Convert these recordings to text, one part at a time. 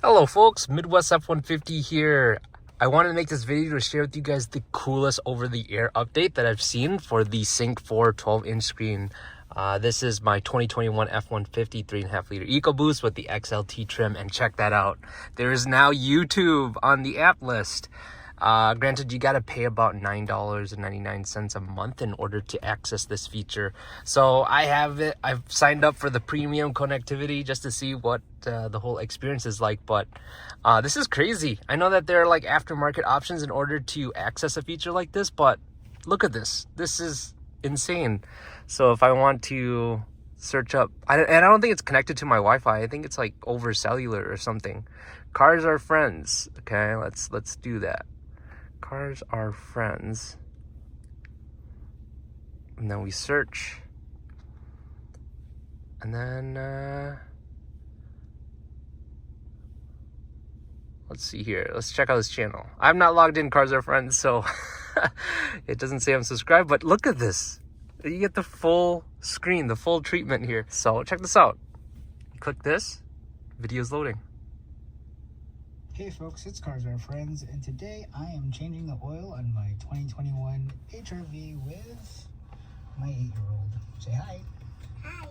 Hello folks, Midwest F-150 here. I wanted to make this video to share with you guys the coolest over-the-air update that I've seen for the Sync 4 12-inch screen. This is my 2021 F-150 3.5 liter Ecoboost with the XLT trim, and check that out. There is now YouTube on the app list. Granted, you gotta pay about $9.99 a month in order to access this feature. So I've signed up for the premium connectivity just to see what the whole experience is like. But this is crazy. I know that there are like aftermarket options in order to access a feature like this, but look at this. This is insane. So if I want to search up, and I don't think it's connected to my Wi-Fi. I think it's like over cellular or something. Cars are friends. Okay, let's do that. Cars are friends, and then we search, and then let's see here. Let's check out this channel. I'm not logged in Cars Are Friends, so it doesn't say I'm subscribed, but look at this. You get the full screen, the full treatment here. So check this out. Click this, video's loading. Hey folks, it's Cars Are Friends, and today I am changing the oil on my 2021 HRV with my 8-year-old. Say hi. Hi.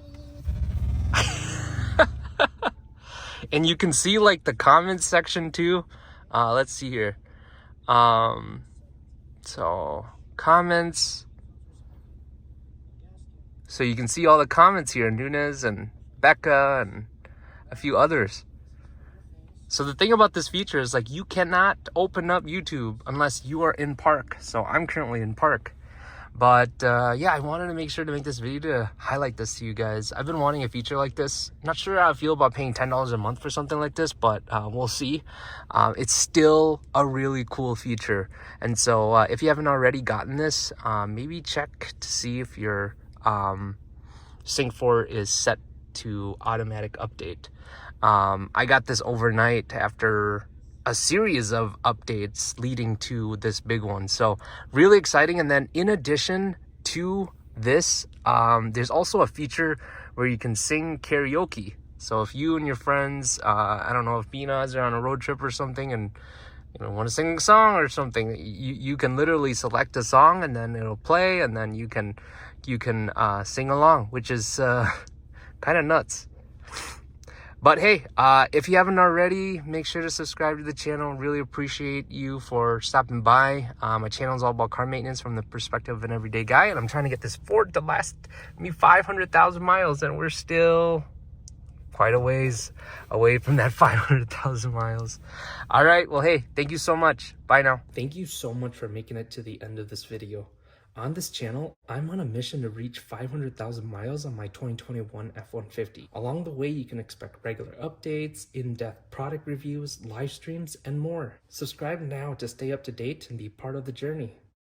And you can see like the comments section too. Let's see here. So comments. So you can see all the comments here, Nunez and Becca and a few others. So the thing about this feature is like you cannot open up YouTube unless you are in park. So I'm currently in park. But yeah, I wanted to make sure to make this video to highlight this to you guys. I've been wanting a feature like this. Not sure how I feel about paying $10 a month for something like this, but we'll see. It's still a really cool feature. And so if you haven't already gotten this, maybe check to see if your Sync 4 is set to automatic update. I got this overnight after a series of updates leading to this big one. So really exciting. And then in addition to this, there's also a feature where you can sing karaoke. So if you and your friends, I don't know if Beanaz are on a road trip or something and want to sing a song or something, you can literally select a song and then it'll play and then you can sing along, which is kind of nuts. But hey, if you haven't already, make sure to subscribe to the channel. Really appreciate you for stopping by. My channel is all about car maintenance from the perspective of an everyday guy, and I'm trying to get this Ford to last me 500,000 miles, and we're still quite a ways away from that 500,000 miles. All right, well, hey, thank you so much. Bye now. Thank you so much for making it to the end of this video. On this channel, I'm on a mission to reach 500,000 miles on my 2021 F-150. Along the way, you can expect regular updates, in-depth product reviews, live streams, and more. Subscribe now to stay up to date and be part of the journey.